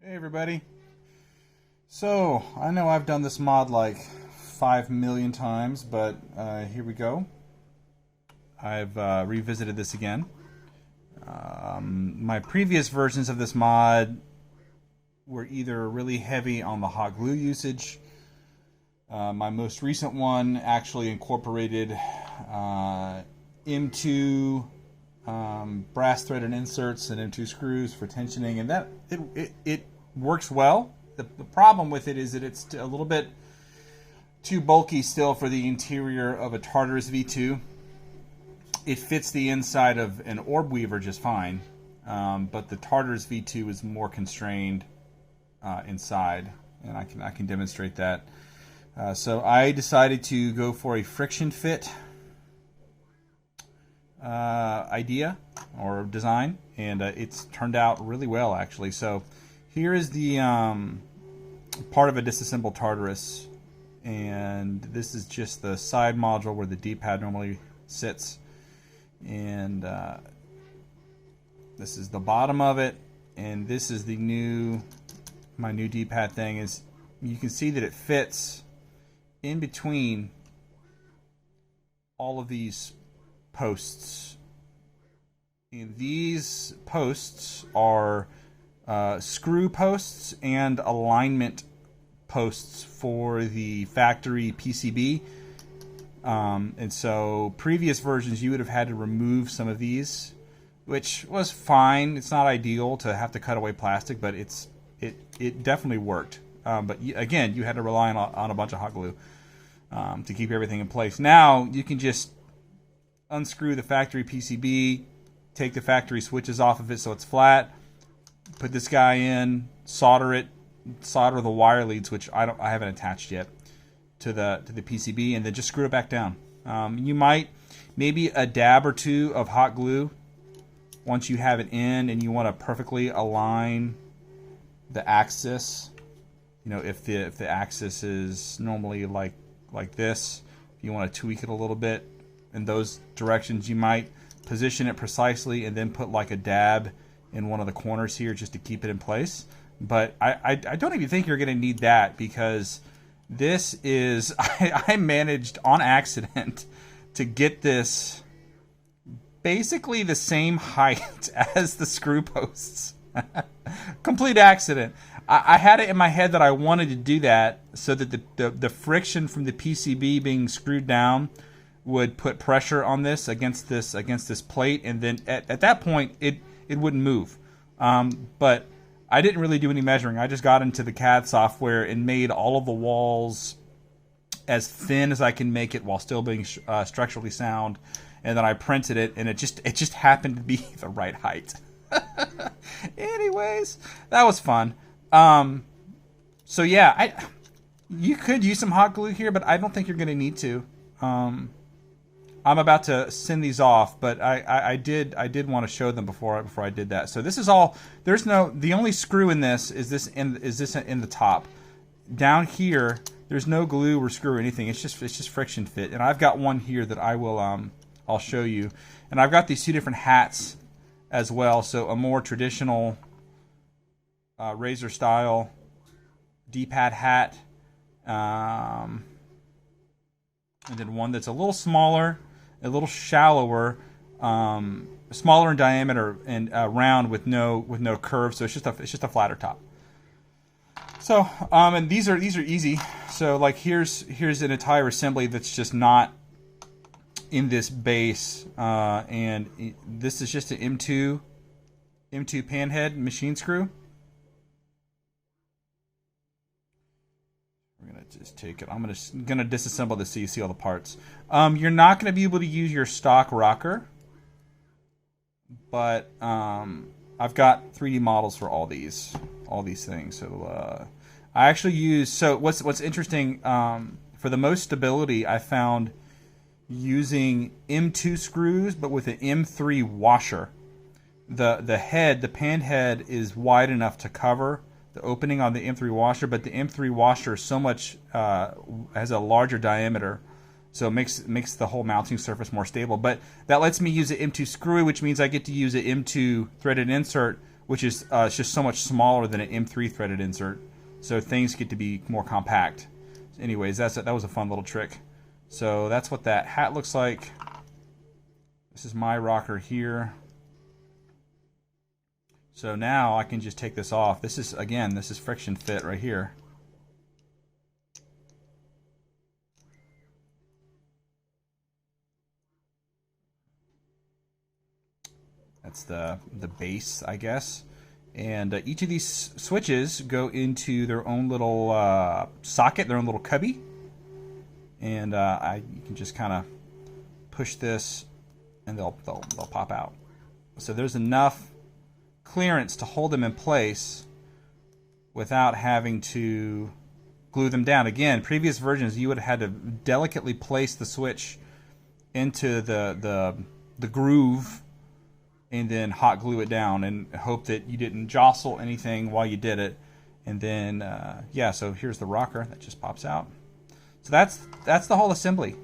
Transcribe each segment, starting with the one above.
Hey everybody. So, I know I've done this mod like 5 million times, but here we go. I've revisited this again. My previous versions of this mod were either really heavy on the hot glue usage. My most recent one actually incorporated M2 brass threaded inserts and M2 screws for tensioning, and that it works well. The problem with it is that it's a little bit too bulky still for the interior of a Tartarus V2. It fits the inside of an orb weaver just fine, but the Tartarus V2 is more constrained inside, and I can demonstrate that. So I decided to go for a friction fit idea or design, and it's turned out really well actually. So here is the part of a disassembled Tartarus, and this is just the side module where the D-pad normally sits, and this is the bottom of it, and this is the my new D-pad thing. Is you can see that it fits in between all of these posts, and these posts are screw posts and alignment posts for the factory PCB. And so previous versions you would have had to remove some of these, which was fine. It's not ideal to have to cut away plastic, but it definitely worked. But again, you had to rely on a bunch of hot glue to keep everything in place. Now you can just unscrew the factory PCB, take the factory switches off of it so it's flat, put this guy in, solder the wire leads, which I haven't attached yet, to the PCB, and then just screw it back down. You might maybe a dab or two of hot glue once you have it in and you want to perfectly align the axis. You know, if the axis is normally like this, if you want to tweak it a little bit in those directions, you might position it precisely and then put like a dab in one of the corners here just to keep it in place. But I don't even think you're going to need that, because this is I managed on accident to get this basically the same height as the screw posts. Complete accident. I had it in my head that I wanted to do that so that the friction from the PCB being screwed down would put pressure on this against this plate, and then at that point it wouldn't move. But I didn't really do any measuring. I just got into the CAD software and made all of the walls as thin as I can make it while still being structurally sound, and then I printed it, and it just happened to be the right height. Anyways, that was fun. So yeah, you could use some hot glue here, but I don't think you're going to need to. I'm about to send these off, but I did want to show them before I did that. So this is all. The only screw in this is this in the top. Down here, there's no glue or screw or anything. It's just friction fit. And I've got one here that I'll show you. And I've got these two different hats as well. So a more traditional Razer style D-pad hat, and then one that's a little smaller, a little shallower, smaller in diameter and round with no curve. So it's just a flatter top. So and these are easy. So like here's an entire assembly that's just not in this base, and this is just an M2 panhead machine screw. We're gonna just take it. I'm gonna disassemble this so you see all the parts. You're not gonna be able to use your stock rocker, but I've got 3D models for all these things. So I actually use. So what's interesting, for the most stability, I found using M2 screws, but with an M3 washer. The pan head is wide enough to cover the opening on the M3 washer, but the M3 washer is so much has a larger diameter, so it makes the whole mounting surface more stable. But that lets me use an M2 screw, which means I get to use an M2 threaded insert which is it's just so much smaller than an M3 threaded insert. So things get to be more compact. Anyways, that was a fun little trick. So that's what that hat looks like. This is my rocker here. So now I can just take this off. This is, again, this is friction fit right here. That's the base, I guess. And each of these switches go into their own little socket, their own little cubby. And you can just kind of push this, and they'll pop out. So there's enough clearance to hold them in place without having to glue them down. Again, previous versions you would have had to delicately place the switch into the groove and then hot glue it down and hope that you didn't jostle anything while you did it. And then yeah, so here's the rocker that just pops out. So that's the whole assembly.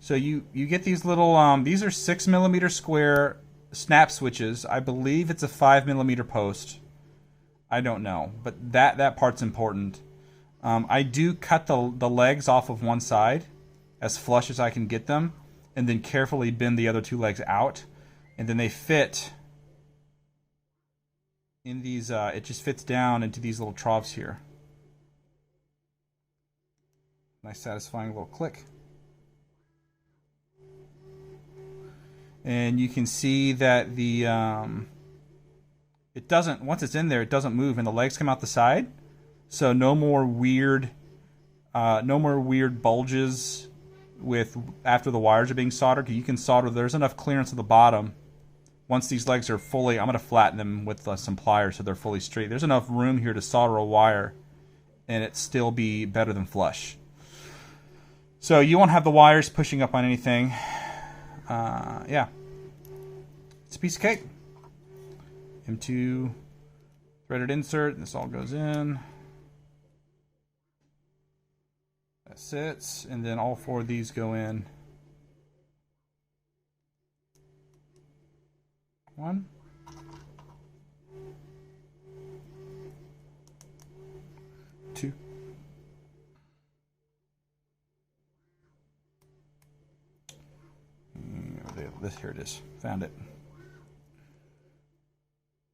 So you get these little these are 6mm square snap switches. I believe it's a 5mm post. I don't know, but that part's important. I do cut the legs off of one side as flush as I can get them, and then carefully bend the other two legs out, and then they fit in these. It just fits down into these little troughs here. Nice, satisfying little click. And you can see that the it doesn't, once it's in there, it doesn't move, and the legs come out the side. So no more weird bulges with after the wires are being soldered. You can solder. There's enough clearance at the bottom. Once these legs are fully, I'm going to flatten them with some pliers so they're fully straight. There's enough room here to solder a wire, and it still be better than flush. So you won't have the wires pushing up on anything. Yeah, it's a piece of cake. M2 threaded insert. This all goes in. That sits, and then all four of these go in. One. Two. Here it is. Found it.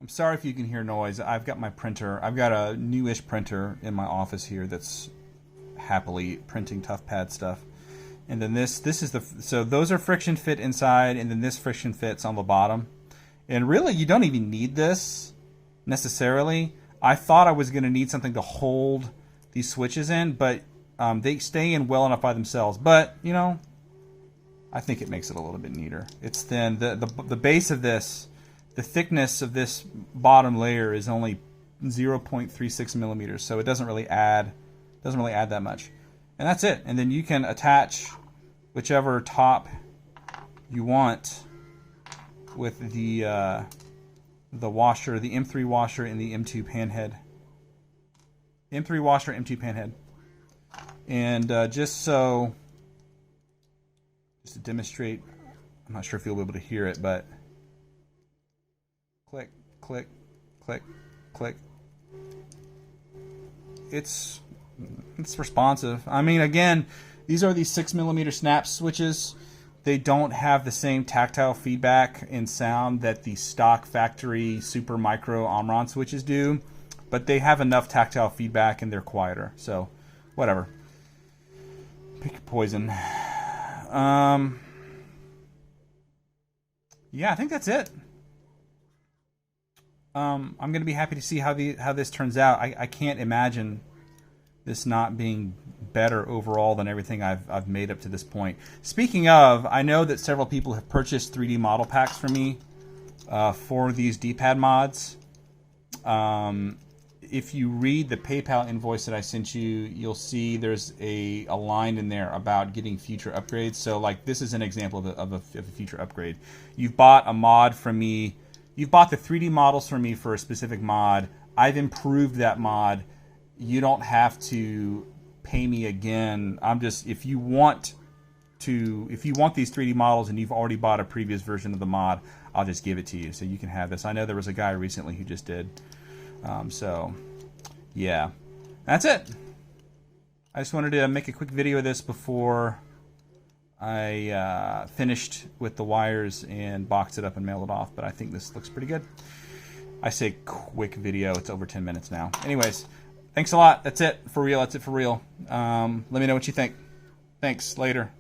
I'm sorry if you can hear noise. I've got my printer. I've got a newish printer in my office here that's happily printing tough pad stuff. And then this is the, so those are friction fit inside, and then this friction fits on the bottom. And really, you don't even need this necessarily. I thought I was going to need something to hold these switches in, but they stay in well enough by themselves. But, you know, I think it makes it a little bit neater. It's thin. The base of this, the thickness of this bottom layer is only 0.36 millimeters, so it doesn't really add that much. And that's it. And then you can attach whichever top you want with the washer, the M3 washer and the M2 panhead. M3 washer, M2 panhead. And just to demonstrate, I'm not sure if you'll be able to hear it, but click, click, click, click. It's responsive. I mean, again, these are these 6mm snap switches. They don't have the same tactile feedback and sound that the stock factory super micro Omron switches do, but they have enough tactile feedback and they're quieter. So, whatever. Pick your poison. Yeah, I think that's it. I'm going to be happy to see how this turns out. I can't imagine this not being better overall than everything I've made up to this point. Speaking of, I know that several people have purchased 3D model packs from me for these D-pad mods. If you read the PayPal invoice that I sent you, you'll see there's a line in there about getting future upgrades. So, like, this is an example of a future upgrade. You've bought a mod from me. You've bought the 3D models from me for a specific mod. I've improved that mod. You don't have to pay me again. I'm just, if you want these 3D models and you've already bought a previous version of the mod, I'll just give it to you so you can have this. I know there was a guy recently who just did. So, yeah. That's it. I just wanted to make a quick video of this before I finished with the wires and boxed it up and mailed it off, but I think this looks pretty good. I say quick video, it's over 10 minutes now. Anyways, thanks a lot. That's it for real. That's it for real. Let me know what you think. Thanks. Later.